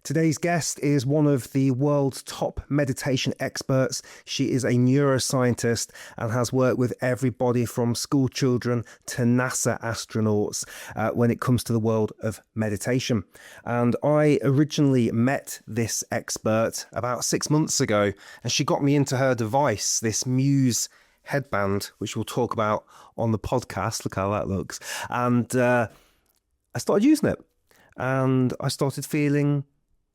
Today's guest is one of the world's top meditation experts. She is a neuroscientist and has worked with everybody from school children to NASA astronauts when it comes to the world of meditation. And I originally met this expert about 6 months ago, and she got me into her device, this Muse headband, which we'll talk about on the podcast. Look how that looks. And I started using it, and I started feeling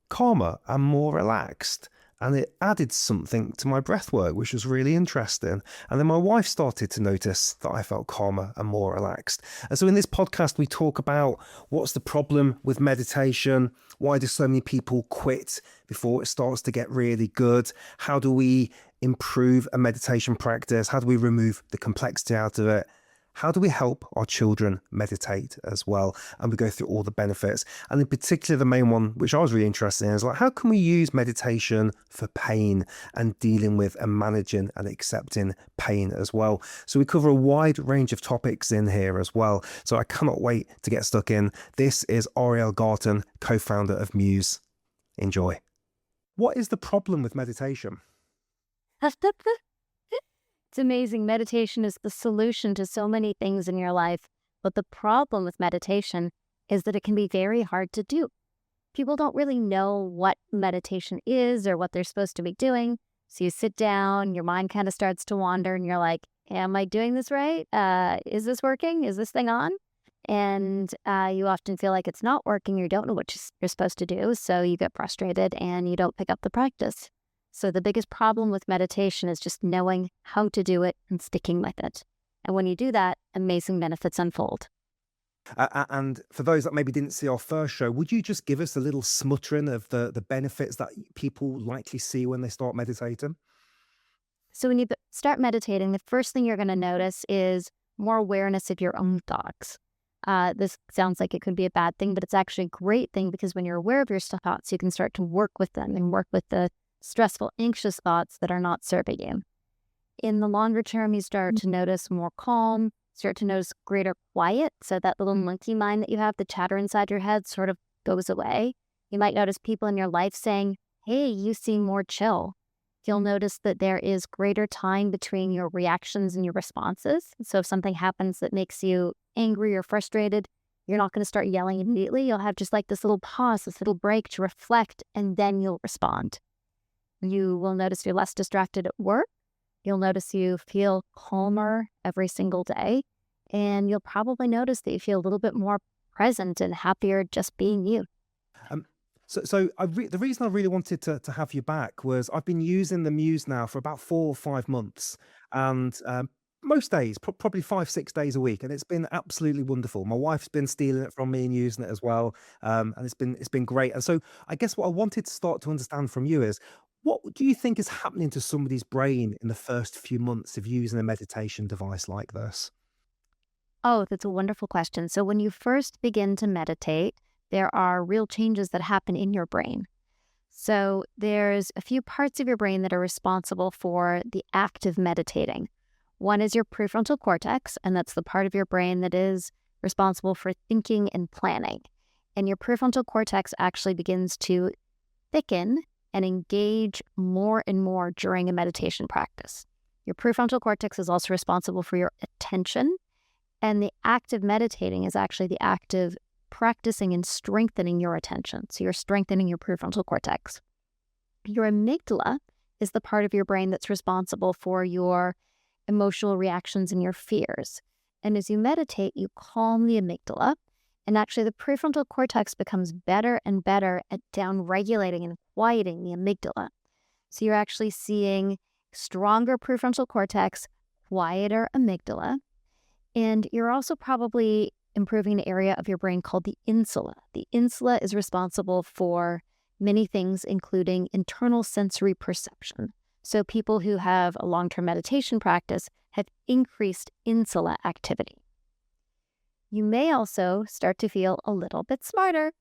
calmer and more relaxed, and it added something to my breath work, which was really interesting. And then my wife started to notice that I felt calmer and more relaxed. And so in this podcast, we talk about what's the problem with meditation, why do so many people quit before it starts to get really good, how do we improve a meditation practice, how do we remove the complexity out of it, how do we help our children meditate as well? And we go through all the benefits. And in particular, the main one, which I was really interested in, is like, how can we use meditation for pain and dealing with and managing and accepting pain as well? So we cover a wide range of topics in here as well. So I cannot wait to get stuck in. This is Ariel Garten, co-founder of Muse. Enjoy. What is the problem with meditation? It's amazing. Meditation is the solution to so many things in your life. But the problem with meditation is that it can be very hard to do. People don't really know what meditation is or what they're supposed to be doing. So you sit down, your mind kind of starts to wander, and you're like, am I doing this right? Is this working? Is this thing on? And you often feel like it's not working. You don't know what you're supposed to do. So you get frustrated and you don't pick up the practice. So the biggest problem with meditation is just knowing how to do it and sticking with it. And when you do that, amazing benefits unfold. And for those that maybe didn't see our first show, would you just give us a little smuttering of the benefits that people likely see when they start meditating? So when you start meditating, the first thing you're going to notice is more awareness of your own thoughts. This sounds like it could be a bad thing, but it's actually a great thing, because when you're aware of your thoughts, you can start to work with them and work with the stressful, anxious thoughts that are not serving you. In the longer term, you start to notice more calm, start to notice greater quiet. So that little monkey mind that you have, the chatter inside your head, sort of goes away. You might notice people in your life saying, hey, you seem more chill. You'll notice that there is greater time between your reactions and your responses. So if something happens that makes you angry or frustrated, you're not going to start yelling immediately. You'll have just like this little pause, this little break to reflect, and then you'll respond. You will notice you're less distracted at work. You'll notice you feel calmer every single day. And you'll probably notice that you feel a little bit more present and happier just being you. The reason I really wanted to have you back was I've been using the Muse now for about 4 or 5 months. And most days, probably 5-6 days a week. And it's been absolutely wonderful. My wife's been stealing it from me and using it as well. And it's been great. And so I guess what I wanted to start to understand from you is, what do you think is happening to somebody's brain in the first few months of using a meditation device like this? Oh, that's a wonderful question. So when you first begin to meditate, there are real changes that happen in your brain. So there's a few parts of your brain that are responsible for the act of meditating. One is your prefrontal cortex, and that's the part of your brain that is responsible for thinking and planning. And your prefrontal cortex actually begins to thicken and engage more and more during a meditation practice. Your prefrontal cortex is also responsible for your attention, and the act of meditating is actually the act of practicing and strengthening your attention. So you're strengthening your prefrontal cortex. Your amygdala is the part of your brain that's responsible for your emotional reactions and your fears. And as you meditate, you calm the amygdala. And actually, the prefrontal cortex becomes better and better at down-regulating and quieting the amygdala. So you're actually seeing stronger prefrontal cortex, quieter amygdala, and you're also probably improving an area of your brain called the insula. The insula is responsible for many things, including internal sensory perception. So people who have a long-term meditation practice have increased insula activity. You may also start to feel a little bit smarter.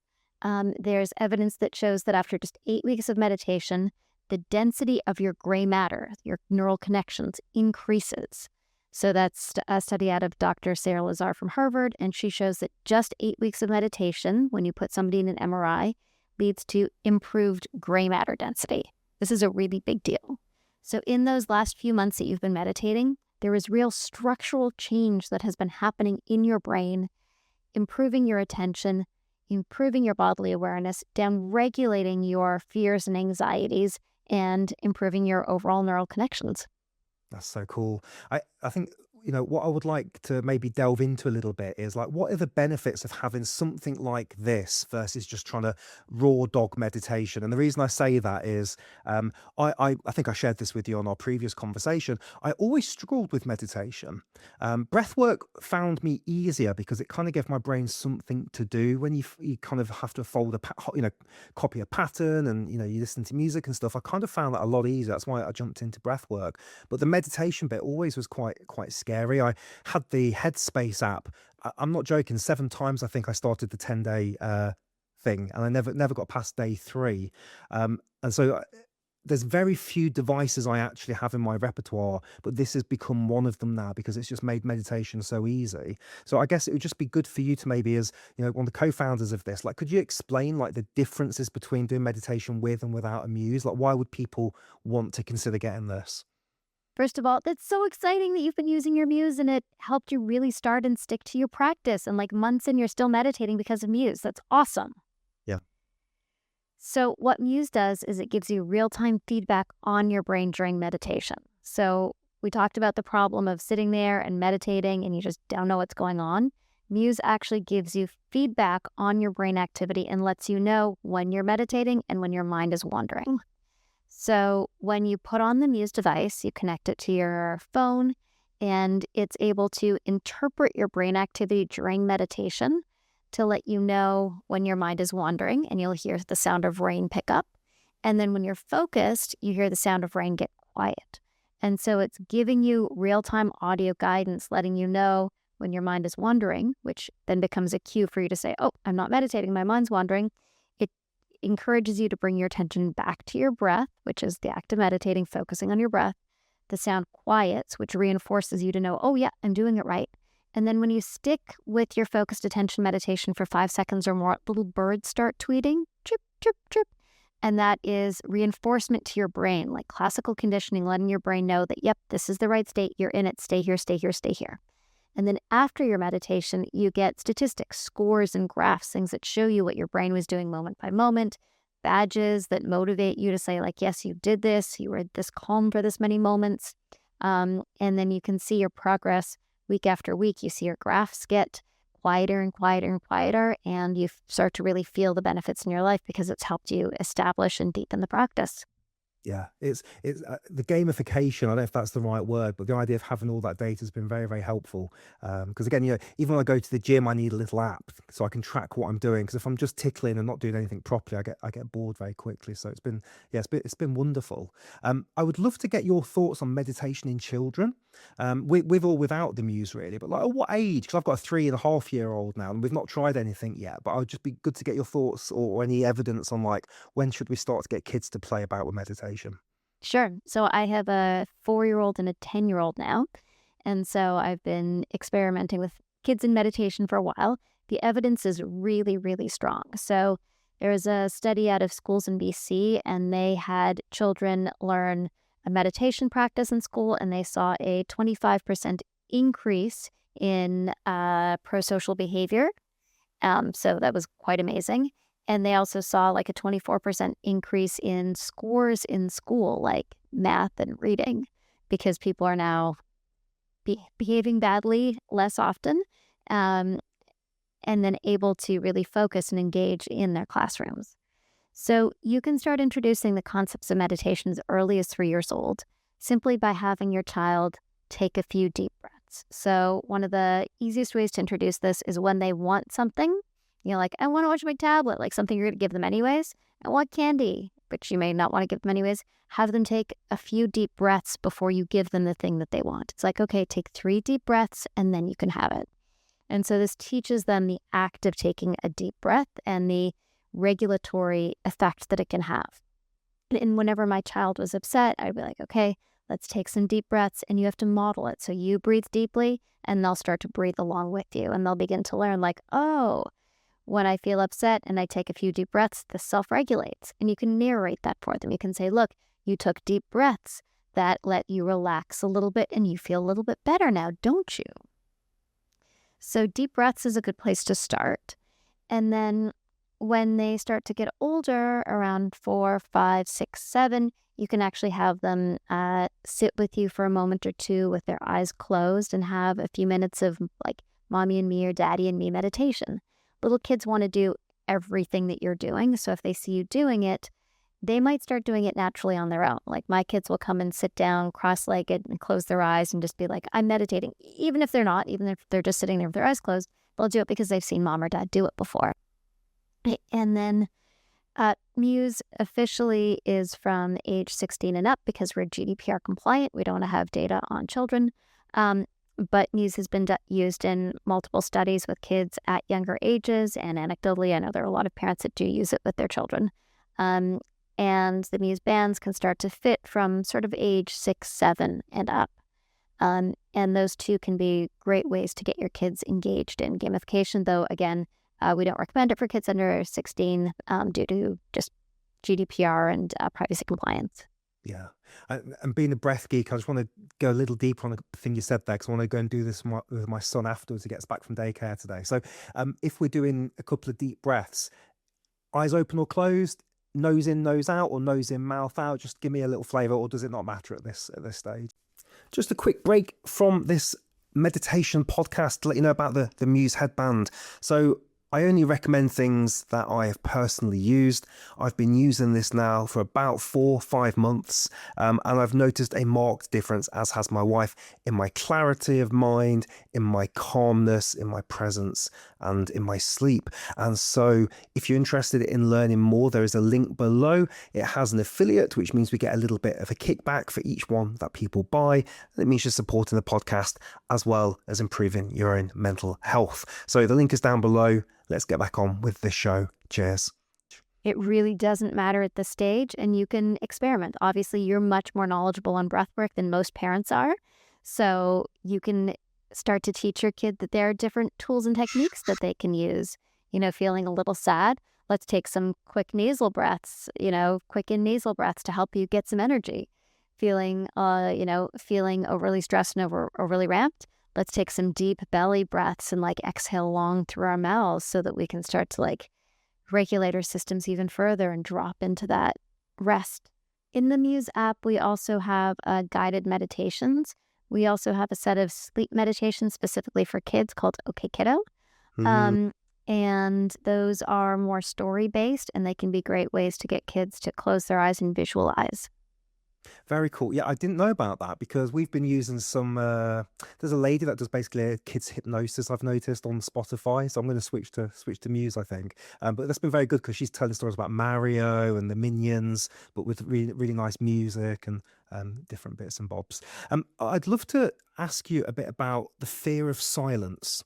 There's evidence that shows that after just 8 weeks of meditation, the density of your gray matter, your neural connections, increases. So that's a study out of Dr. Sarah Lazar from Harvard, and she shows that just 8 weeks of meditation, when you put somebody in an MRI, leads to improved gray matter density. This is a really big deal. So in those last few months that you've been meditating, there is real structural change that has been happening in your brain, improving your attention, improving your bodily awareness, down-regulating your fears and anxieties, and improving your overall neural connections. That's so cool. I think, what I would like to maybe delve into a little bit is like, what are the benefits of having something like this versus just trying to raw dog meditation? And the reason I say that is, I think I shared this with you on our previous conversation. I always struggled with meditation. Breath work found me easier because it kind of gave my brain something to do when you kind of have to copy a pattern, and, you listen to music and stuff. I kind of found that a lot easier. That's why I jumped into breath work. But the meditation bit always was quite scary. I had the Headspace app. I'm not joking. 7 times I think I started the 10-day thing, and I never got past day 3. And so there's very few devices I actually have in my repertoire, but this has become one of them now because it's just made meditation so easy. So I guess it would just be good for you to maybe, as one of the co-founders of this, like, could you explain like the differences between doing meditation with and without a Muse? Like, why would people want to consider getting this? First of all, that's so exciting that you've been using your Muse and it helped you really start and stick to your practice. And like months in, you're still meditating because of Muse. That's awesome. Yeah. So what Muse does is it gives you real-time feedback on your brain during meditation. So we talked about the problem of sitting there and meditating and you just don't know what's going on. Muse actually gives you feedback on your brain activity and lets you know when you're meditating and when your mind is wandering. So when you put on the Muse device, you connect it to your phone, and it's able to interpret your brain activity during meditation to let you know when your mind is wandering, and you'll hear the sound of rain pick up. And then when you're focused, you hear the sound of rain get quiet. And so it's giving you real-time audio guidance, letting you know when your mind is wandering, which then becomes a cue for you to say, oh, I'm not meditating, my mind's wandering. Encourages you to bring your attention back to your breath, which is the act of meditating, focusing on your breath. The sound quiets, which reinforces you to know, oh yeah, I'm doing it right. And then when you stick with your focused attention meditation for 5 seconds or more, little birds start tweeting, chirp, chirp, chirp. And that is reinforcement to your brain, like classical conditioning, letting your brain know that, yep, this is the right state, you're in it, stay here, stay here, stay here. And then after your meditation, you get statistics, scores, and graphs, things that show you what your brain was doing moment by moment, badges that motivate you to say, like, yes, you did this, you were this calm for this many moments. And then you can see your progress week after week. You see your graphs get quieter and quieter and quieter, and you start to really feel the benefits in your life because it's helped you establish and deepen the practice. Yeah, it's the gamification. I don't know if that's the right word, but the idea of having all that data has been very, very helpful. Because again, even when I go to the gym, I need a little app so I can track what I'm doing. Because if I'm just tickling and not doing anything properly, I get bored very quickly. So it's been wonderful. I would love to get your thoughts on meditation in children, with or without the Muse, really. But like, at what age? Because I've got a 3.5-year-old now, and we've not tried anything yet. But I would just be good to get your thoughts or any evidence on like, when should we start to get kids to play about with meditation? Sure. So I have a 4-year-old and a 10-year-old now. And so I've been experimenting with kids in meditation for a while. The evidence is really, really strong. So there was a study out of schools in BC, and they had children learn a meditation practice in school, and they saw a 25% increase in pro-social behavior. So that was quite amazing. And they also saw like a 24% increase in scores in school, like math and reading, because people are now behaving badly less often, and then able to really focus and engage in their classrooms. So you can start introducing the concepts of meditation as early as 3 years old, simply by having your child take a few deep breaths. So one of the easiest ways to introduce this is when they want something. Like, I want to watch my tablet, like something you're going to give them anyways. I want candy, but you may not want to give them anyways. Have them take a few deep breaths before you give them the thing that they want. It's like, okay, take 3 deep breaths and then you can have it. And so this teaches them the act of taking a deep breath and the regulatory effect that it can have. And whenever my child was upset, I'd be like, okay, let's take some deep breaths, and you have to model it. So you breathe deeply and they'll start to breathe along with you, and they'll begin to learn like, oh, when I feel upset and I take a few deep breaths, this self-regulates. And you can narrate that for them. You can say, look, you took deep breaths that let you relax a little bit and you feel a little bit better now, don't you? So deep breaths is a good place to start. And then when they start to get older, around 4, 5, 6, 7, you can actually have them sit with you for a moment or two with their eyes closed and have a few minutes of like mommy and me or daddy and me meditation. Little kids want to do everything that you're doing. So if they see you doing it, they might start doing it naturally on their own. Like my kids will come and sit down cross-legged and close their eyes and just be like, I'm meditating. Even if they're not, even if they're just sitting there with their eyes closed, they'll do it because they've seen mom or dad do it before. And then Muse officially is from age 16 and up because we're GDPR compliant. We don't want to have data on children. But Muse has been used in multiple studies with kids at younger ages. And anecdotally, I know there are a lot of parents that do use it with their children. And the Muse bands can start to fit from sort of age 6, 7 and up. And those two can be great ways to get your kids engaged in gamification, though, again, we don't recommend it for kids under 16 due to just GDPR and privacy compliance. Yeah. And being a breath geek, I just want to go a little deeper on the thing you said there, because I want to go and do this with my son afterwards. He gets back from daycare today. So if we're doing a couple of deep breaths, eyes open or closed, nose in, nose out, or nose in, mouth out, just give me a little flavor, or does it not matter at this stage? Just a quick break from this meditation podcast to let you know about the Muse headband. So I only recommend things that I have personally used. I've been using this now for about 4 or 5 months, and I've noticed a marked difference, as has my wife, in my clarity of mind, in my calmness, in my presence, and in my sleep. And so if you're interested in learning more, there is a link below. It has an affiliate, which means we get a little bit of a kickback for each one that people buy. And it means you're supporting the podcast as well as improving your own mental health. So the link is down below. Let's get back on with the show. Cheers. It really doesn't matter at this stage, and you can experiment. Obviously, you're much more knowledgeable on breathwork than most parents are. So you can start to teach your kid that there are different tools and techniques that they can use. You know, feeling a little sad, let's take some quick nasal breaths, quick in nasal breaths to help you get some energy. Feeling overly stressed and overly ramped, let's take some deep belly breaths and exhale long through our mouths so that we can start to regulate our systems even further and drop into that rest. In the Muse app, we also have guided meditations. We also have a set of sleep meditations specifically for kids called OK Kiddo. And those are more story-based, and they can be great ways to get kids to close their eyes and visualize. Very cool. Yeah, I didn't know about that because we've been using some, there's a lady that does basically kids hypnosis, I've noticed, on Spotify. So I'm going to switch to Muse, I think. But that's been very good because she's telling stories about Mario and the Minions, but with really, really nice music and different bits and bobs. I'd love to ask you a bit about the fear of silence.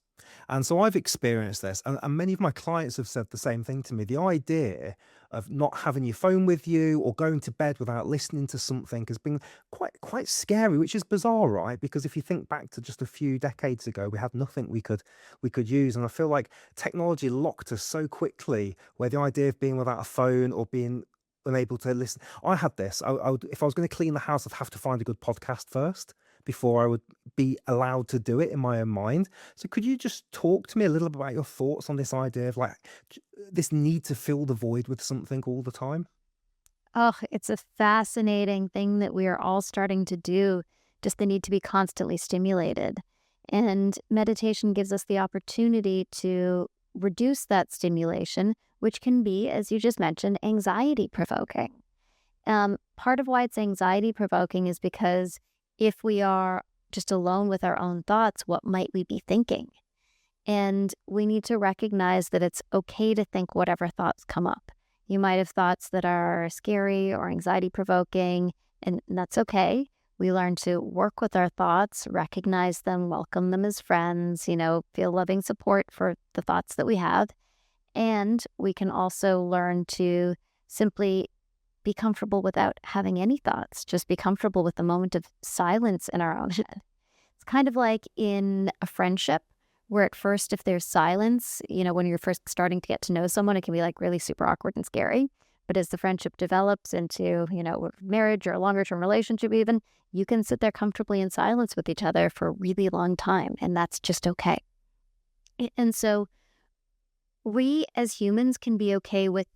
And so I've experienced this, and many of my clients have said the same thing to me. The idea of not having your phone with you or going to bed without listening to something has been quite scary, which is bizarre, right? Because if you think back to just a few decades ago, we had nothing we could use. And I feel like technology locked us so quickly, where the idea of being without a phone or being unable to listen. I had this. I would, if I was going to clean the house, I'd have to find a good podcast first before I would be allowed to do it in my own mind. So could you just talk to me a little bit about your thoughts on this idea of this need to fill the void with something all the time? Oh, it's a fascinating thing that we are all starting to do, just the need to be constantly stimulated. And meditation gives us the opportunity to reduce that stimulation, which can be, as you just mentioned, anxiety provoking. Part of why it's anxiety provoking is because if we are just alone with our own thoughts, what might we be thinking? And we need to recognize that it's okay to think whatever thoughts come up. You might have thoughts that are scary or anxiety provoking, and that's okay. We learn to work with our thoughts, recognize them, welcome them as friends, feel loving support for the thoughts that we have. And we can also learn to simply be comfortable without having any thoughts, just be comfortable with the moment of silence in our own head. It's kind of like in a friendship where at first, if there's silence, when you're first starting to get to know someone, it can be like really super awkward and scary. But as the friendship develops into, marriage or a longer term relationship even, you can sit there comfortably in silence with each other for a really long time. And that's just okay. And so we as humans can be okay with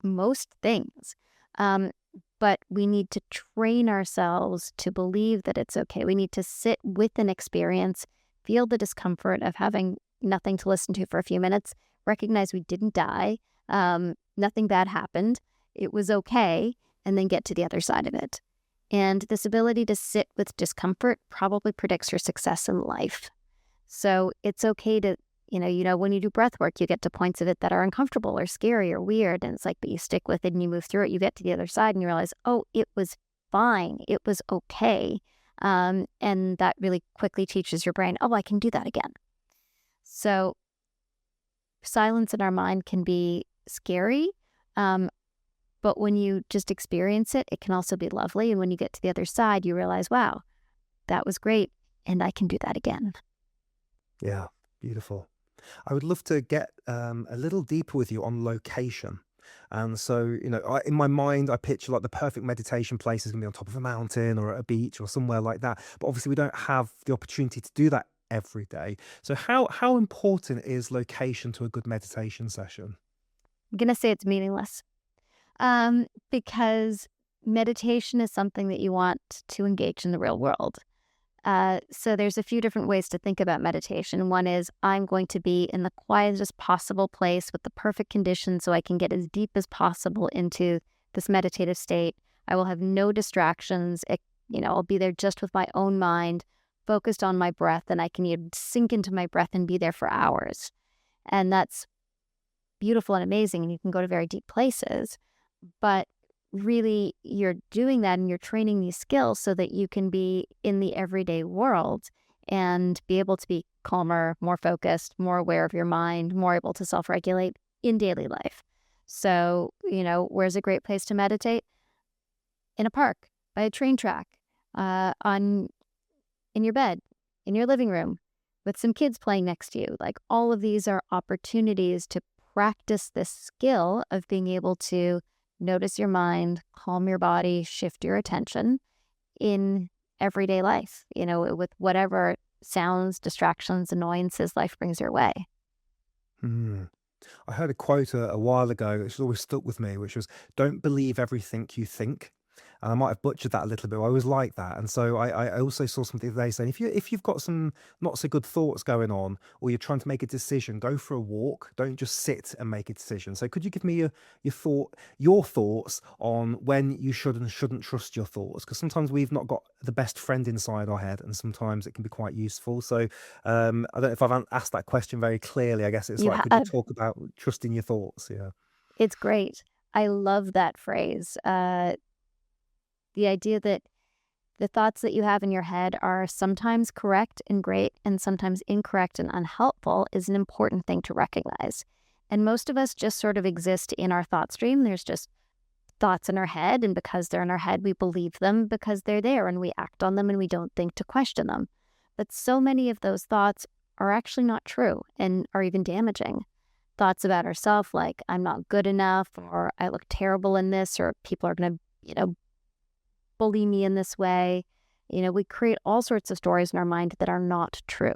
most things. But we need to train ourselves to believe that it's okay. We need to sit with an experience, feel the discomfort of having nothing to listen to for a few minutes, recognize we didn't die, nothing bad happened, it was okay, and then get to the other side of it. And this ability to sit with discomfort probably predicts your success in life. So it's okay to, when you do breath work, you get to points of it that are uncomfortable or scary or weird. And it's like, but you stick with it and you move through it. You get to the other side and you realize, oh, it was fine. It was okay. And that really quickly teaches your brain, oh, I can do that again. So silence in our mind can be scary. But when you just experience it, it can also be lovely. And when you get to the other side, you realize, wow, that was great. And I can do that again. Yeah, beautiful. I would love to get a little deeper with you on location. And so, in my mind, I picture like the perfect meditation place is going to be on top of a mountain or at a beach or somewhere like that. But obviously, we don't have the opportunity to do that every day. So, how important is location to a good meditation session? I'm going to say it's meaningless because meditation is something that you want to engage in the real world. So there's a few different ways to think about meditation. One is I'm going to be in the quietest possible place with the perfect conditions so I can get as deep as possible into this meditative state. I will have no distractions. I'll be there just with my own mind, focused on my breath, and I can sink into my breath and be there for hours. And that's beautiful and amazing, and you can go to very deep places. But really, you're doing that and you're training these skills so that you can be in the everyday world and be able to be calmer, more focused, more aware of your mind, more able to self-regulate in daily life. So, where's a great place to meditate? In a park, by a train track, in your bed, in your living room, with some kids playing next to you. Like, all of these are opportunities to practice this skill of being able to notice your mind, calm your body, shift your attention in everyday life, with whatever sounds, distractions, annoyances life brings your way. Hmm. I heard a quote a while ago that's always stuck with me, which was, "Don't believe everything you think." And I might have butchered that a little bit. But I always like that. And so I also saw something today saying if you've got some not so good thoughts going on, or you're trying to make a decision, go for a walk. Don't just sit and make a decision. So could you give me your thoughts on when you should and shouldn't trust your thoughts? Because sometimes we've not got the best friend inside our head, and sometimes it can be quite useful. So I don't know if I've asked that question very clearly. I guess it's You like, could you have. talk about trusting your thoughts? Yeah. It's great. I love that phrase. The idea that the thoughts that you have in your head are sometimes correct and great and sometimes incorrect and unhelpful is an important thing to recognize. And most of us just sort of exist in our thought stream. There's just thoughts in our head, and because they're in our head, we believe them because they're there and we act on them and we don't think to question them. But so many of those thoughts are actually not true and are even damaging. Thoughts about ourselves like, I'm not good enough, or I look terrible in this, or people are going to, bully me in this way. We create all sorts of stories in our mind that are not true.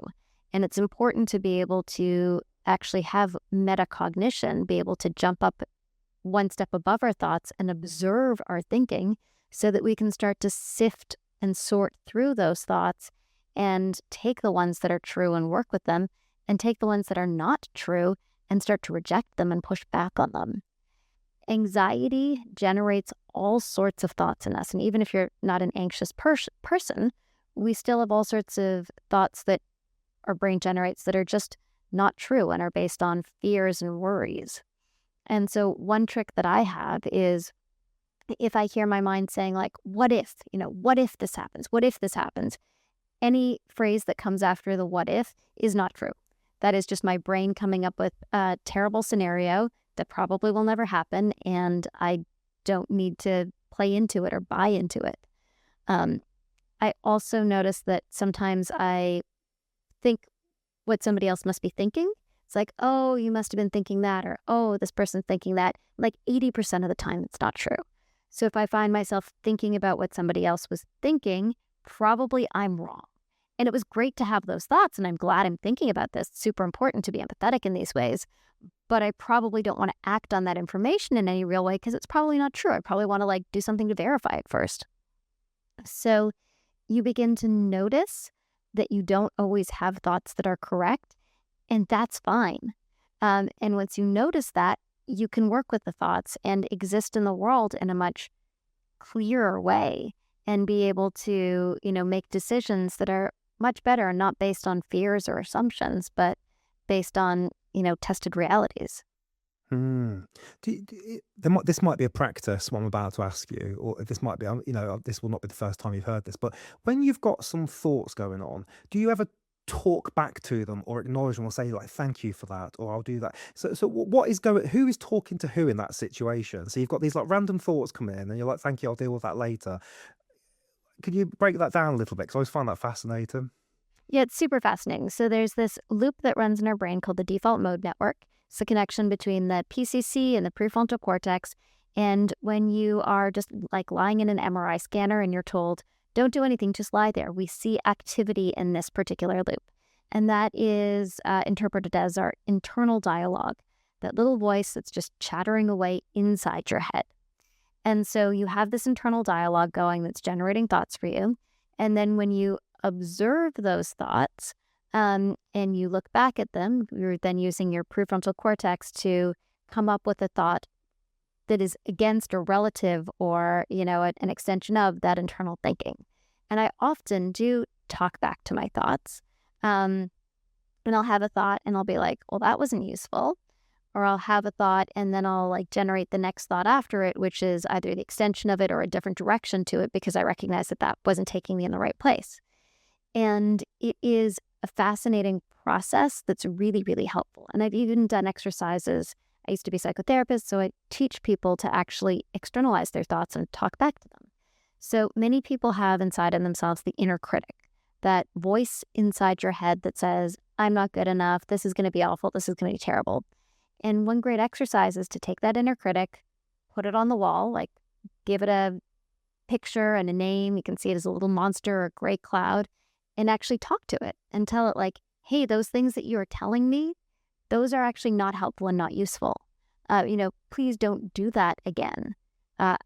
And it's important to be able to actually have metacognition, be able to jump up one step above our thoughts and observe our thinking so that we can start to sift and sort through those thoughts and take the ones that are true and work with them, and take the ones that are not true and start to reject them and push back on them. Anxiety generates all sorts of thoughts in us. And even if you're not an anxious person, we still have all sorts of thoughts that our brain generates that are just not true and are based on fears and worries. And so one trick that I have is, if I hear my mind saying like, what if this happens? What if this happens? Any phrase that comes after the what if is not true. That is just my brain coming up with a terrible scenario that probably will never happen, and I don't need to play into it or buy into it. I also notice that sometimes I think what somebody else must be thinking. It's like, oh, you must have been thinking that, or oh, this person's thinking that. Like 80% of the time, it's not true. So if I find myself thinking about what somebody else was thinking, probably I'm wrong. And it was great to have those thoughts, and I'm glad I'm thinking about this. It's super important to be empathetic in these ways, but I probably don't want to act on that information in any real way because it's probably not true. I probably want to like do something to verify it first. So you begin to notice that you don't always have thoughts that are correct, and that's fine. And once you notice that, you can work with the thoughts and exist in the world in a much clearer way and be able to, make decisions that are much better and not based on fears or assumptions, but based on, tested realities. Hmm. This might be a practice, what I'm about to ask you, or this might be, this will not be the first time you've heard this, but when you've got some thoughts going on, do you ever talk back to them or acknowledge them or say like, thank you for that, or I'll do that? So who is talking to who in that situation? So you've got these like random thoughts come in and you're like, thank you, I'll deal with that later. Could you break that down a little bit? Because I always find that fascinating. Yeah, it's super fascinating. So there's this loop that runs in our brain called the default mode network. It's the connection between the PCC and the prefrontal cortex. And when you are just like lying in an MRI scanner and you're told, don't do anything, just lie there, we see activity in this particular loop. And that is interpreted as our internal dialogue, that little voice that's just chattering away inside your head. And so you have this internal dialogue going that's generating thoughts for you. And then when you observe those thoughts and you look back at them, you're then using your prefrontal cortex to come up with a thought that is against or relative or, an extension of that internal thinking. And I often do talk back to my thoughts. And I'll have a thought and I'll be like, well, that wasn't useful. Or I'll have a thought and then I'll like generate the next thought after it, which is either the extension of it or a different direction to it because I recognize that that wasn't taking me in the right place. And it is a fascinating process that's really, really helpful. And I've even done exercises. I used to be a psychotherapist, so I teach people to actually externalize their thoughts and talk back to them. So many people have inside of themselves the inner critic, that voice inside your head that says, I'm not good enough, this is going to be awful, this is going to be terrible. And one great exercise is to take that inner critic, put it on the wall, like give it a picture and a name. You can see it as a little monster or a gray cloud, and actually talk to it and tell it like, hey, those things that you are telling me, those are actually not helpful and not useful. Please don't do that again. I'm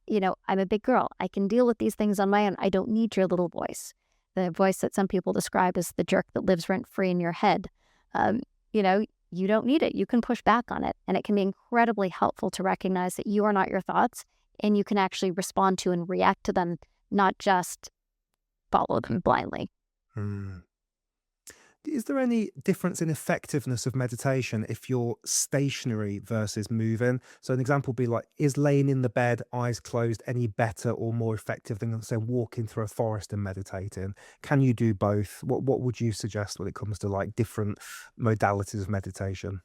a big girl. I can deal with these things on my own. I don't need your little voice. The voice that some people describe as the jerk that lives rent free in your head. You don't need it. You can push back on it. And it can be incredibly helpful to recognize that you are not your thoughts and you can actually respond to and react to them, not just follow them blindly. Hmm. Is there any difference in effectiveness of meditation if you're stationary versus moving? So an example would be like, is laying in the bed, eyes closed, any better or more effective than, say, walking through a forest and meditating? Can you do both? What would you suggest when it comes to like different modalities of meditation?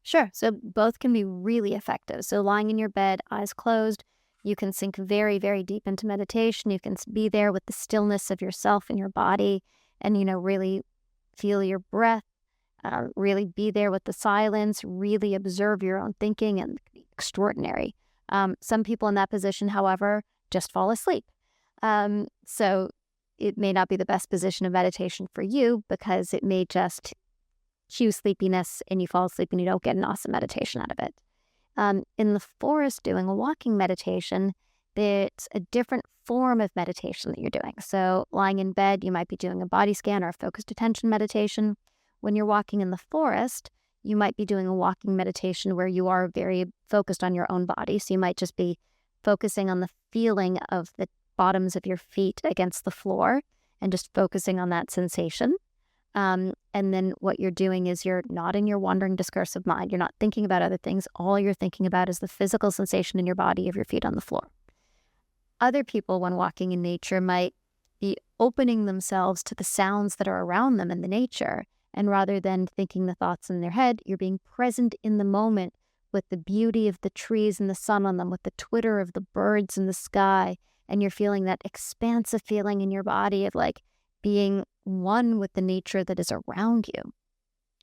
Sure. So both can be really effective. So lying in your bed, eyes closed, you can sink very, very deep into meditation. You can be there with the stillness of yourself and your body and, really feel your breath, really be there with the silence, really observe your own thinking, and extraordinary. Some people in that position, however, just fall asleep. So it may not be the best position of meditation for you because it may just cue sleepiness and you fall asleep and you don't get an awesome meditation out of it. In the forest doing a walking meditation, it's a different form of meditation that you're doing. So lying in bed, you might be doing a body scan or a focused attention meditation. When you're walking in the forest, you might be doing a walking meditation where you are very focused on your own body. So you might just be focusing on the feeling of the bottoms of your feet against the floor and just focusing on that sensation. And then what you're doing is you're not in your wandering discursive mind. You're not thinking about other things. All you're thinking about is the physical sensation in your body of your feet on the floor. Other people, when walking in nature, might be opening themselves to the sounds that are around them in the nature. And rather than thinking the thoughts in their head, you're being present in the moment with the beauty of the trees and the sun on them, with the twitter of the birds in the sky. And you're feeling that expansive feeling in your body of like being one with the nature that is around you.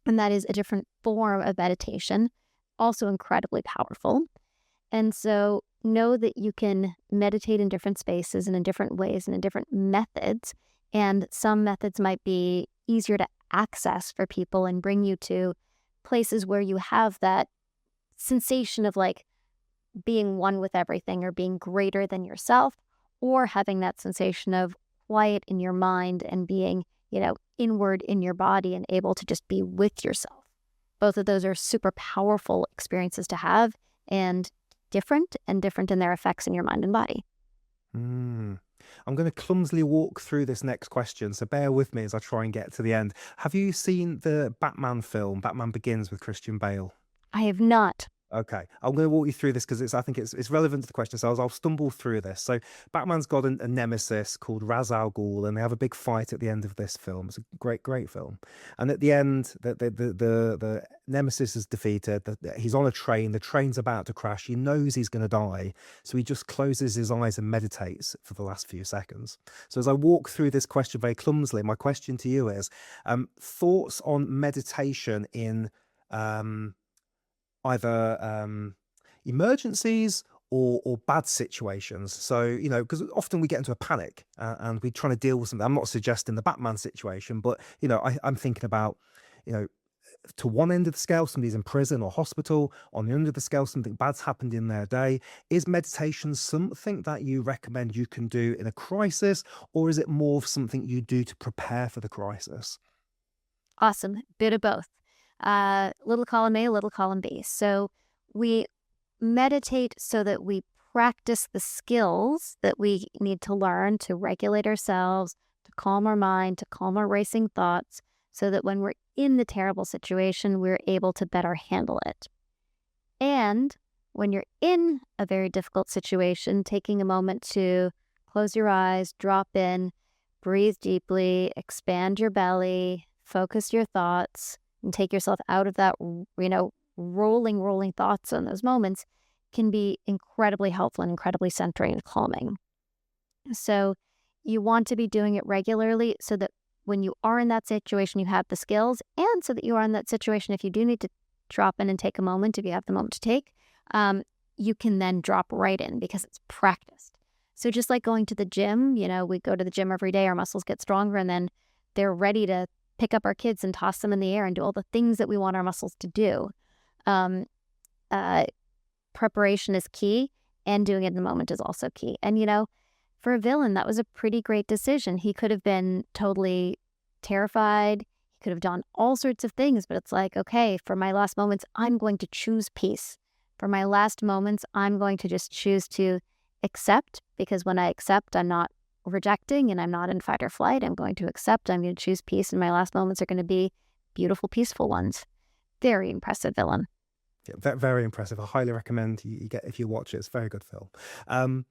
And that is a different form of meditation, also incredibly powerful. And so know that you can meditate in different spaces and in different ways and in different methods. And some methods might be easier to access for people and bring you to places where you have that sensation of like being one with everything or being greater than yourself, or having that sensation of quiet in your mind and being, inward in your body and able to just be with yourself. Both of those are super powerful experiences to have, and different in their effects in your mind and body. I'm going to clumsily walk through this next question, so bear with me as I try and get to the end. Have you seen the Batman film, Batman Begins, with Christian Bale? I have not. Okay, I'm going to walk you through this because I think it's relevant to the question. So I'll stumble through this. So Batman's got a nemesis called Ra's al Ghul, and they have a big fight at the end of this film. It's a great film. And at the end, the nemesis is defeated. He's on a train. The train's about to crash. He knows he's going to die, so he just closes his eyes and meditates for the last few seconds. So as I walk through this question very clumsily, my question to you is thoughts on meditation in either emergencies or bad situations. So, because often we get into a panic and we're trying to deal with something. I'm not suggesting the Batman situation, but, I'm thinking about, to one end of the scale, somebody's in prison or hospital. On the end of the scale, something bad's happened in their day. Is meditation something that you recommend you can do in a crisis, or is it more of something you do to prepare for the crisis? Awesome. Bit of both. Little column A, little column B. So we meditate so that we practice the skills that we need to learn to regulate ourselves, to calm our mind, to calm our racing thoughts, so that when we're in the terrible situation, we're able to better handle it. And when you're in a very difficult situation, taking a moment to close your eyes, drop in, breathe deeply, expand your belly, focus your thoughts, and take yourself out of that, rolling thoughts in those moments, can be incredibly helpful and incredibly centering and calming. So you want to be doing it regularly so that when you are in that situation, you have the skills, and so that you are in that situation, if you do need to drop in and take a moment, if you have the moment to take, you can then drop right in because it's practiced. So just like going to the gym, we go to the gym every day, our muscles get stronger, and then they're ready to pick up our kids and toss them in the air and do all the things that we want our muscles to do. Preparation is key, and doing it in the moment is also key. And, for a villain, that was a pretty great decision. He could have been totally terrified. He could have done all sorts of things, but it's like, okay, for my last moments, I'm going to choose peace. For my last moments, I'm going to just choose to accept, because when I accept, I'm not rejecting and I'm not in fight or flight. I'm going to accept. I'm going to choose peace, and my last moments are going to be beautiful, peaceful ones. Very impressive villain. Yeah, very impressive. I highly recommend you get, if you watch it. It's a very good film.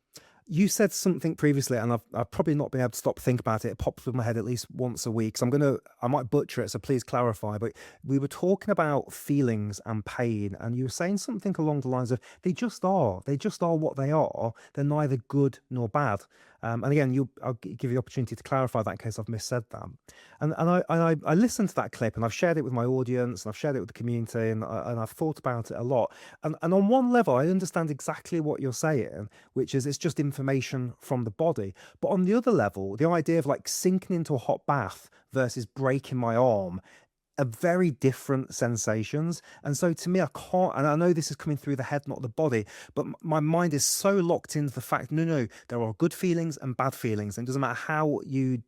You said something previously, and I've probably not been able to stop to think about it. It pops in my head at least once a week. So I might butcher it, so please clarify. But we were talking about feelings and pain, and you were saying something along the lines of they just are. They just are what they are. They're neither good nor bad. And again, I'll give you the opportunity to clarify that in case I've missaid that. And I listened to that clip, and I've shared it with my audience, and I've shared it with the community, and I've thought about it a lot. And on one level, I understand exactly what you're saying, which is it's just information from the body. But on the other level, the idea of like sinking into a hot bath versus breaking my arm are very different sensations. And so to me, I can't, and I know this is coming through the head, not the body, but my mind is so locked into the fact, no, there are good feelings and bad feelings. And it doesn't matter how you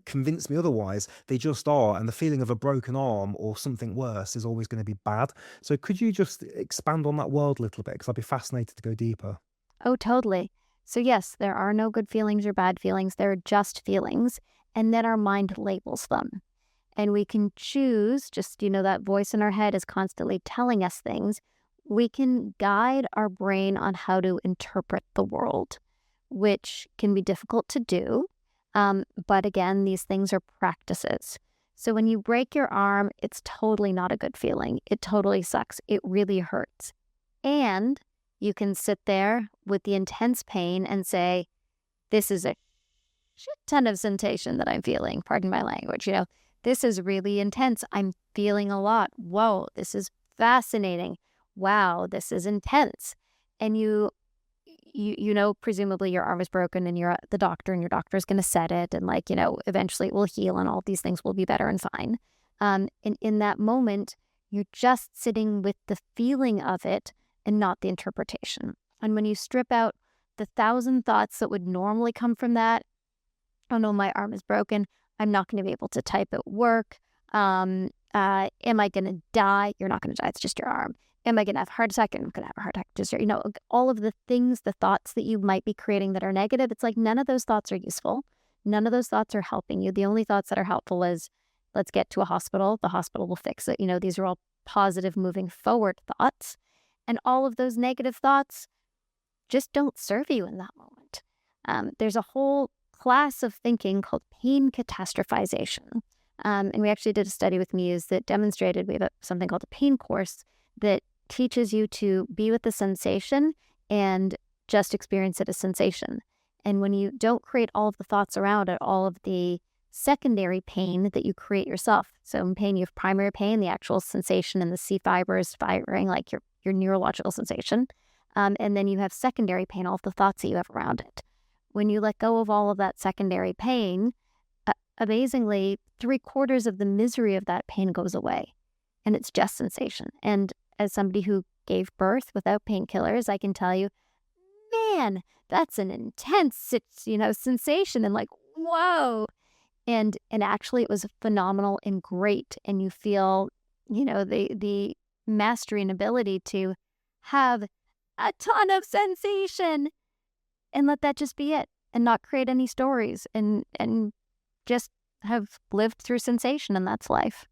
convince me otherwise, they just are. And the feeling of a broken arm or something worse is always going to be bad. So could you just expand on that world a little bit? Because I'd be fascinated to go deeper. Oh, totally. So yes, there are no good feelings or bad feelings. There are just feelings. And then our mind labels them. And we can choose, just, that voice in our head is constantly telling us things. We can guide our brain on how to interpret the world, which can be difficult to do. But again, these things are practices. So when you break your arm, it's totally not a good feeling. It totally sucks. It really hurts. And you can sit there with the intense pain and say, this is a shit ton of sensation that I'm feeling. Pardon my language. this is really intense. I'm feeling a lot. Whoa, this is fascinating. Wow, this is intense. And you know, presumably your arm is broken and you're at the doctor and your doctor is going to set it and like, you know, eventually it will heal and all these things will be better and fine. And in that moment, you're just sitting with the feeling of it and not the interpretation. And when you strip out the 1,000 thoughts that would normally come from that, oh no, my arm is broken. I'm not going to be able to type at work. Am I going to die? You're not going to die. It's just your arm. Am I going to have a heart attack? I'm going to have a heart attack. Just, you know, all of the things, the thoughts that you might be creating that are negative, it's like none of those thoughts are useful. None of those thoughts are helping you. The only thoughts that are helpful is, let's get to a hospital. The hospital will fix it. You know, these are all positive moving forward thoughts. And all of those negative thoughts just don't serve you in that moment. There's a whole class of thinking called pain catastrophization. And we actually did a study with Muse that demonstrated, we have something called a pain course that teaches you to be with the sensation and just experience it as sensation. And when you don't create all of the thoughts around it, all of the secondary pain that you create yourself. So in pain, you have primary pain, the actual sensation and the C fibers firing, like your neurological sensation. And then you have secondary pain, all of the thoughts that you have around it. When you let go of all of that secondary pain, amazingly, 3/4 of the misery of that pain goes away. And it's just sensation. And as somebody who gave birth without painkillers, I can tell you, man, that's an intense, sensation. And like, whoa. And actually it was phenomenal and great. And you feel, the mastery and ability to have a ton of sensation and let that just be it and not create any stories and just have lived through sensation, and that's life.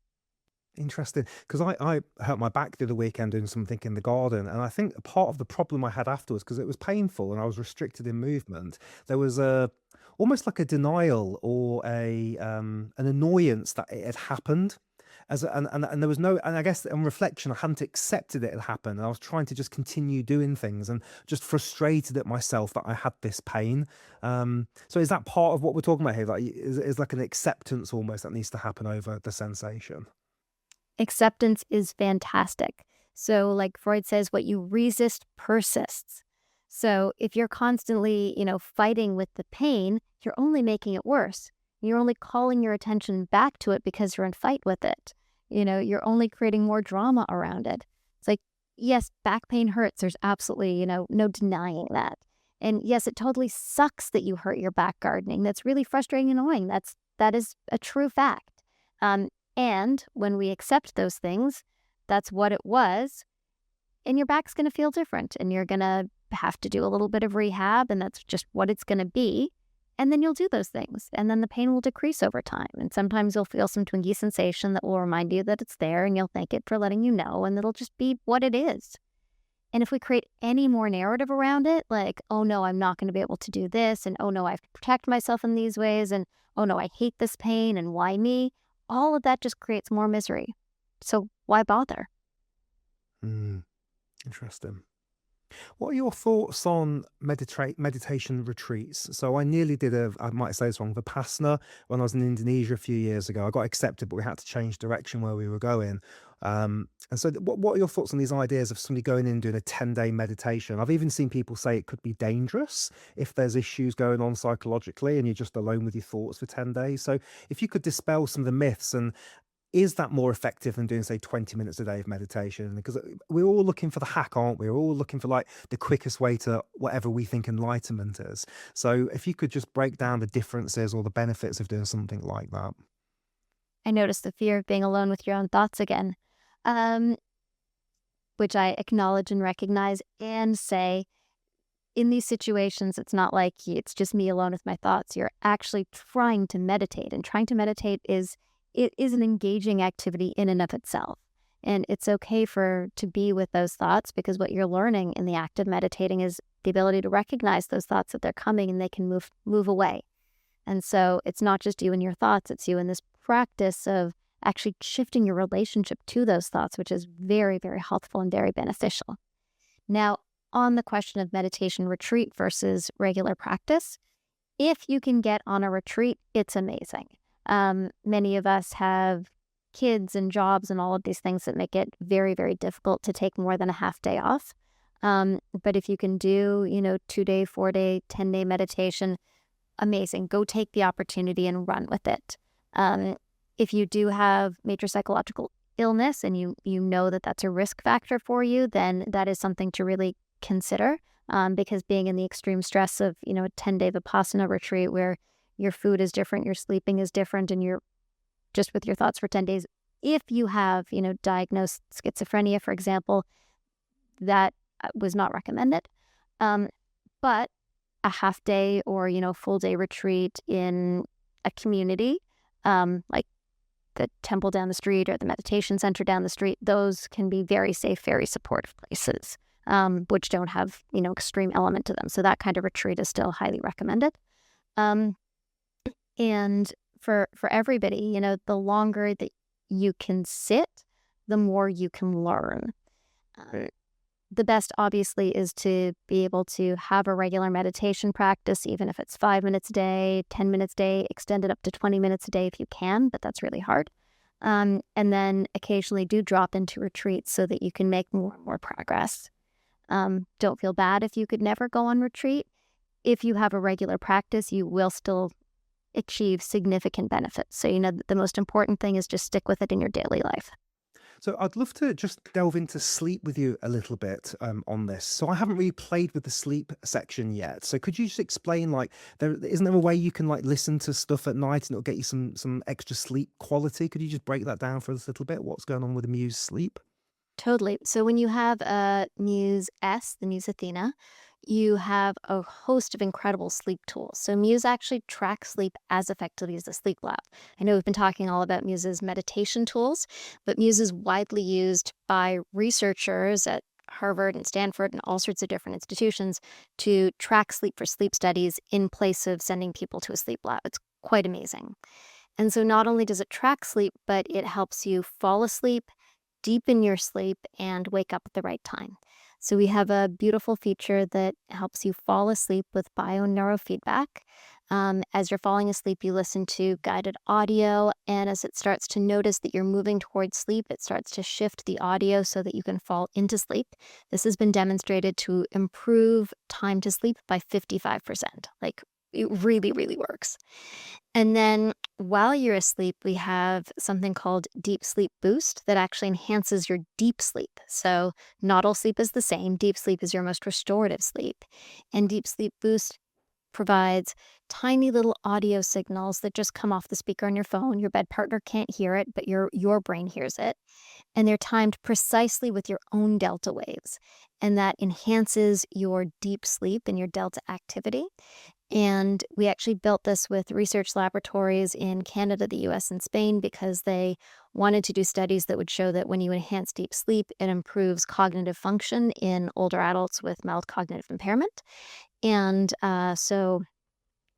Interesting, because I hurt my back the other weekend doing something in the garden, and I think part of the problem I had afterwards, because it was painful and I was restricted in movement, there was almost like a denial or an annoyance that it had happened. And there was no, and I guess on reflection, I hadn't accepted it had happened. I was trying to just continue doing things and just frustrated at myself that I had this pain. So is that part of what we're talking about here? Like, is like an acceptance almost that needs to happen over the sensation? Acceptance is fantastic. So like Freud says, what you resist persists. So if you're constantly, fighting with the pain, you're only making it worse. You're only calling your attention back to it because you're in fight with it. You're only creating more drama around it. It's like, yes, back pain hurts. There's absolutely, no denying that. And yes, it totally sucks that you hurt your back gardening. That's really frustrating and annoying. That is a true fact. And when we accept those things, that's what it was. And your back's going to feel different. And you're going to have to do a little bit of rehab. And that's just what it's going to be. And then you'll do those things. And then the pain will decrease over time. And sometimes you'll feel some twingy sensation that will remind you that it's there. And you'll thank it for letting you know. And it'll just be what it is. And if we create any more narrative around it, like, oh no, I'm not going to be able to do this. And oh no, I have to protect myself in these ways. And oh no, I hate this pain. And why me? All of that just creates more misery. So why bother? Interesting. What are your thoughts on meditation retreats? So I nearly did I might say this wrong, Vipassana when I was in Indonesia a few years ago. I got accepted, but we had to change direction where we were going. And so what are your thoughts on these ideas of somebody going in and doing a 10-day meditation? I've even seen people say it could be dangerous if there's issues going on psychologically and you're just alone with your thoughts for 10 days. So if you could dispel some of the myths, and is that more effective than doing, say, 20 minutes a day of meditation? Because we're all looking for the hack, aren't we? We're all looking for like the quickest way to whatever we think enlightenment is. So if you could just break down the differences or the benefits of doing something like that. I noticed the fear of being alone with your own thoughts again, which I acknowledge and recognize and say, in these situations, it's not like it's just me alone with my thoughts. You're actually trying to meditate, and trying to meditate is an engaging activity in and of itself. And it's okay to be with those thoughts, because what you're learning in the act of meditating is the ability to recognize those thoughts that they're coming and they can move away. And so it's not just you and your thoughts, it's you in this practice of actually shifting your relationship to those thoughts, which is very, very helpful and very beneficial. Now, on the question of meditation retreat versus regular practice, if you can get on a retreat, it's amazing. Many of us have kids and jobs and all of these things that make it very, very difficult to take more than a half day off. But if you can do, 2-day, 4-day, 10-day meditation, amazing. Go take the opportunity and run with it. If you do have major psychological illness and you know that that's a risk factor for you, then that is something to really consider, because being in the extreme stress of, a 10-day Vipassana retreat where your food is different, your sleeping is different, and you're just with your thoughts for 10 days. If you have, diagnosed schizophrenia, for example, that was not recommended. But a half day or, full day retreat in a community, like the temple down the street or the meditation center down the street, those can be very safe, very supportive places, which don't have, extreme element to them. So that kind of retreat is still highly recommended. And for everybody, the longer that you can sit, the more you can learn. The best, obviously, is to be able to have a regular meditation practice, even if it's 5 minutes a day, 10 minutes a day, extend it up to 20 minutes a day if you can, but that's really hard. And then occasionally do drop into retreats so that you can make more and more progress. Don't feel bad if you could never go on retreat. If you have a regular practice, you will still achieve significant benefits. So, the most important thing is just stick with it in your daily life. So I'd love to just delve into sleep with you a little bit on this. So I haven't really played with the sleep section yet. So could you just explain, like, isn't there a way you can like listen to stuff at night and it'll get you some extra sleep quality? Could you just break that down for us a little bit? What's going on with the Muse sleep? Totally. So when you have a Muse S, the Muse Athena, you have a host of incredible sleep tools. So Muse actually tracks sleep as effectively as the sleep lab. I know we've been talking all about Muse's meditation tools, but Muse is widely used by researchers at Harvard and Stanford and all sorts of different institutions to track sleep for sleep studies in place of sending people to a sleep lab. It's quite amazing. And so not only does it track sleep, but it helps you fall asleep, deepen your sleep, and wake up at the right time. So we have a beautiful feature that helps you fall asleep with bio-neurofeedback. As you're falling asleep, you listen to guided audio, and as it starts to notice that you're moving towards sleep, it starts to shift the audio so that you can fall into sleep. This has been demonstrated to improve time to sleep by 55%. Like, it really, really works. And then while you're asleep, we have something called Deep Sleep Boost that actually enhances your deep sleep. So not all sleep is the same. Deep sleep is your most restorative sleep. And Deep Sleep Boost provides tiny little audio signals that just come off the speaker on your phone. Your bed partner can't hear it, but your brain hears it. And they're timed precisely with your own delta waves. And that enhances your deep sleep and your delta activity. And we actually built this with research laboratories in Canada, the US, and Spain because they wanted to do studies that would show that when you enhance deep sleep, it improves cognitive function in older adults with mild cognitive impairment. And so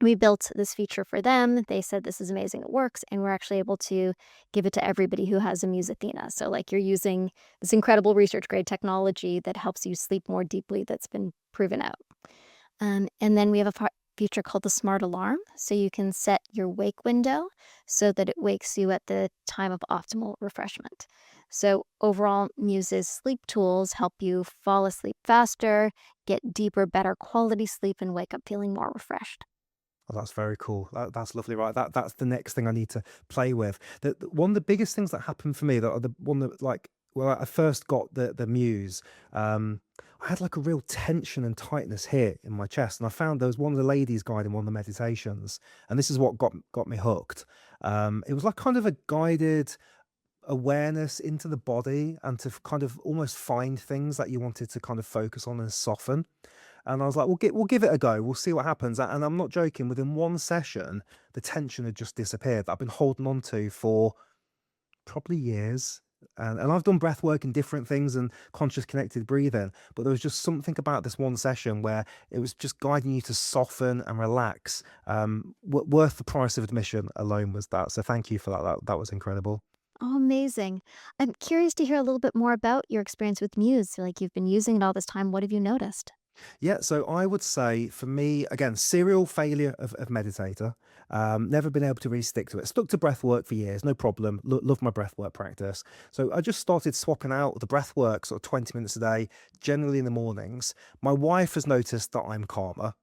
we built this feature for them. They said this is amazing, it works, and we're actually able to give it to everybody who has a Muse Athena. So like you're using this incredible research grade technology that helps you sleep more deeply that's been proven out. And then we have a feature called the Smart Alarm. So you can set your wake window so that it wakes you at the time of optimal refreshment. So overall, Muse's sleep tools help you fall asleep faster, get deeper, better quality sleep, and wake up feeling more refreshed. Oh, that's very cool. That's lovely, right? That's the next thing I need to play with. One of the biggest things that happened for me, that the one that like when I first got the Muse, I had like a real tension and tightness here in my chest, and I found there was one of the ladies guiding one of the meditations, and this is what got me hooked. It was like kind of a guided awareness into the body and to kind of almost find things that you wanted to kind of focus on and soften. And I was like, we'll give it a go. We'll see what happens. And I'm not joking. Within one session, the tension had just disappeared that I've been holding on to for probably years. And I've done breath work and different things and conscious connected breathing, but there was just something about this one session where it was just guiding you to soften and relax. Worth the price of admission alone was that. So thank you for that. That was incredible. Oh, amazing. I'm curious to hear a little bit more about your experience with Muse. Like you've been using it all this time. What have you noticed? Yeah, so I would say for me, again, serial failure of meditator. Never been able to really stick to it. Stuck to breath work for years, no problem. Love my breath work practice. So I just started swapping out the breath work sort of 20 minutes a day, generally in the mornings. My wife has noticed that I'm calmer.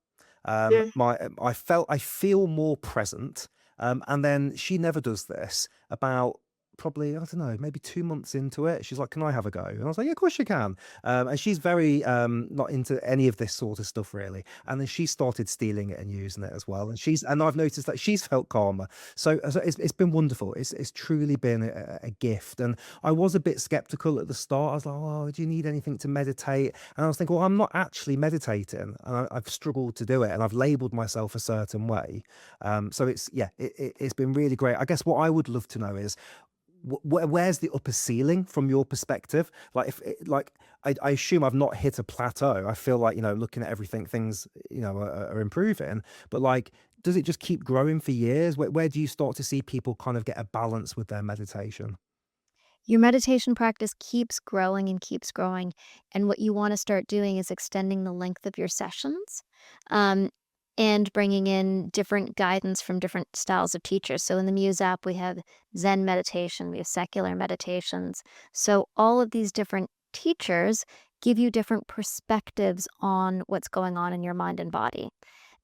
I feel more present. And then she never does this. About probably, I don't know, maybe 2 months into it, she's like, "Can I have a go?" And I was like, "Yeah, of course you can." And she's very not into any of this sort of stuff really. And then she started stealing it and using it as well. And I've noticed that she's felt calmer. So it's been wonderful. It's truly been a gift. And I was a bit skeptical at the start. I was like, "Oh, do you need anything to meditate?" And I was thinking, well, I'm not actually meditating, and I've struggled to do it, and I've labeled myself a certain way. So it's been really great. I guess what I would love to know is where's the upper ceiling from your perspective? Like if it, like I assume I've not hit a plateau. I feel like, looking at everything, things, are improving. But like, does it just keep growing for years? Where do you start to see people kind of get a balance with their meditation? Your meditation practice keeps growing and keeps growing. And what you want to start doing is extending the length of your sessions, um, and bringing in different guidance from different styles of teachers. So in the Muse app, we have Zen meditation, we have secular meditations. So all of these different teachers give you different perspectives on what's going on in your mind and body.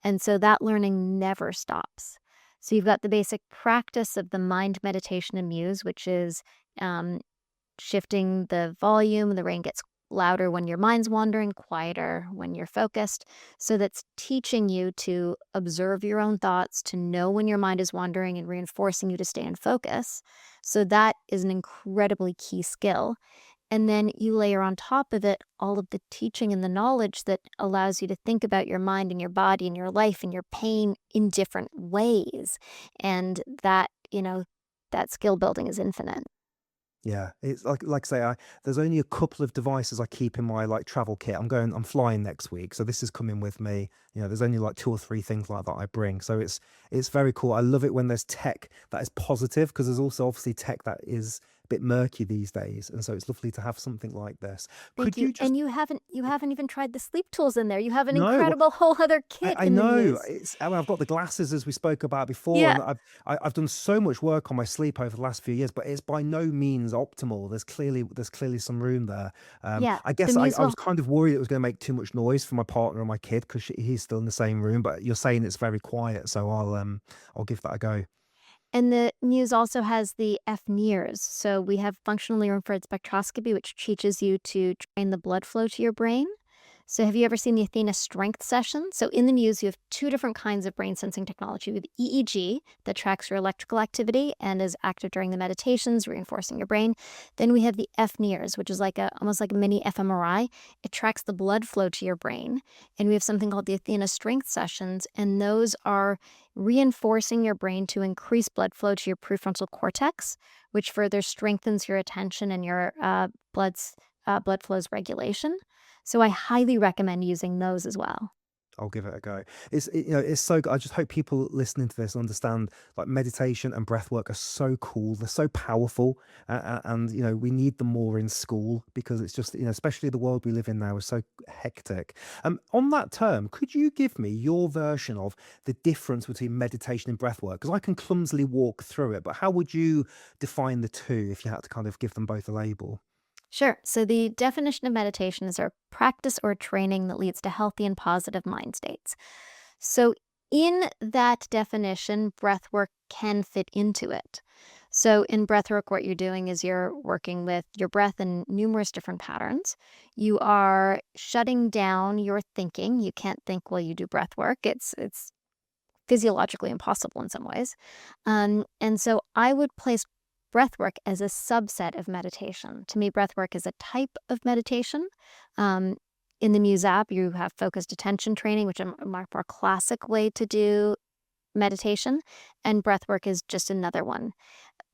And so that learning never stops. So you've got the basic practice of the mind meditation and Muse, which is um, shifting the volume. The rain gets louder when your mind's wandering, quieter when you're focused. So that's teaching you to observe your own thoughts, to know when your mind is wandering and reinforcing you to stay in focus. So that is an incredibly key skill. And then you layer on top of it all of the teaching and the knowledge that allows you to think about your mind and your body and your life and your pain in different ways. And that skill building is infinite. Yeah, it's like I say, there's only a couple of devices I keep in my like travel kit. I'm flying next week, so this is coming with me. There's only like two or three things like that I bring. So it's very cool. I love it when there's tech that is positive, because there's also obviously tech that is a bit murky these days, and so it's lovely to have something like this. Thank Could you. you just And you haven't even tried the sleep tools in there. You have an no? incredible whole other I kit I in the know, Muse. I've got the glasses as we spoke about before, Yeah. and I've done so much work on my sleep over the last few years, but it's by no means optimal. There's clearly some room there. Yeah. I The guess I Muse I was will kind of worried it was gonna make too much noise for my partner and my kid, 'cause he's still in the same room, but you're saying it's very quiet, so I'll give that a go. And the Muse also has the FNIRS. So we have functional near infrared spectroscopy, which teaches you to train the blood flow to your brain. So have you ever seen the Athena strength session? So in the Muse, you have two different kinds of brain sensing technology. We have EEG that tracks your electrical activity and is active during the meditations, reinforcing your brain. Then we have the FNIRS, which is almost like a mini fMRI. It tracks the blood flow to your brain. And we have something called the Athena strength sessions, and those are reinforcing your brain to increase blood flow to your prefrontal cortex, which further strengthens your attention and your blood flows regulation. So I highly recommend using those as well. I'll give it a go. It's so good. I just hope people listening to this understand, like, meditation and breath work are so cool. They're so powerful, and we need them more in school, because it's just, especially the world we live in now is so hectic. On that term, could you give me your version of the difference between meditation and breath work? Because I can clumsily walk through it, but how would you define the two if you had to kind of give them both a label? Sure. So the definition of meditation is a practice or training that leads to healthy and positive mind states. So in that definition, breath work can fit into it. So in breath work, what you're doing is you're working with your breath in numerous different patterns. You are shutting down your thinking. You can't think while you do breath work. It's physiologically impossible in some ways. And so I would place breathwork as a subset of meditation. To me, breathwork is a type of meditation. Um, in the Muse app, you have focused attention training, which is a much more classic way to do meditation, and breathwork is just another one.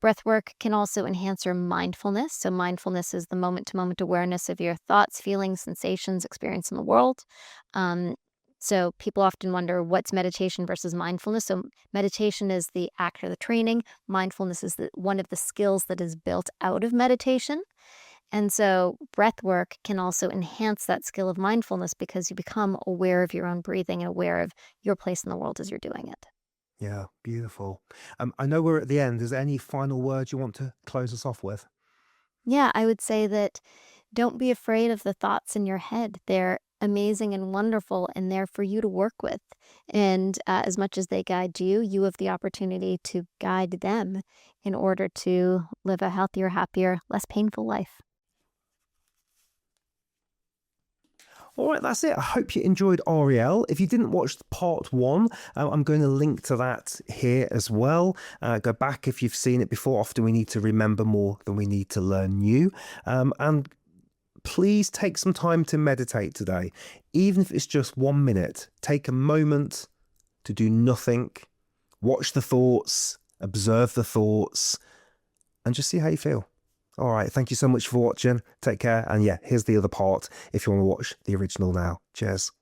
Breathwork can also enhance your mindfulness. So, mindfulness is the moment to moment awareness of your thoughts, feelings, sensations, experience in the world. Um, so, people often wonder what's meditation versus mindfulness. So, meditation is the act or the training, mindfulness is one of the skills that is built out of meditation. And so breath work can also enhance that skill of mindfulness because you become aware of your own breathing and aware of your place in the world as you're doing it. Yeah, beautiful. I know we're at the end. Is there any final words you want to close us off with? Yeah, I would say that don't be afraid of the thoughts in your head. They're amazing and wonderful and there for you to work with. And as much as they guide you, you have the opportunity to guide them in order to live a healthier, happier, less painful life. All right, that's it. I hope you enjoyed Ariel. If you didn't watch part one, I'm going to link to that here as well. Go back if you've seen it before. Often we need to remember more than we need to learn new. And please take some time to meditate today. Even if it's just 1 minute, take a moment to do nothing, watch the thoughts, observe the thoughts, and just see how you feel. All right, thank you so much for watching. Take care. And yeah, here's the other part if you want to watch the original now. Cheers.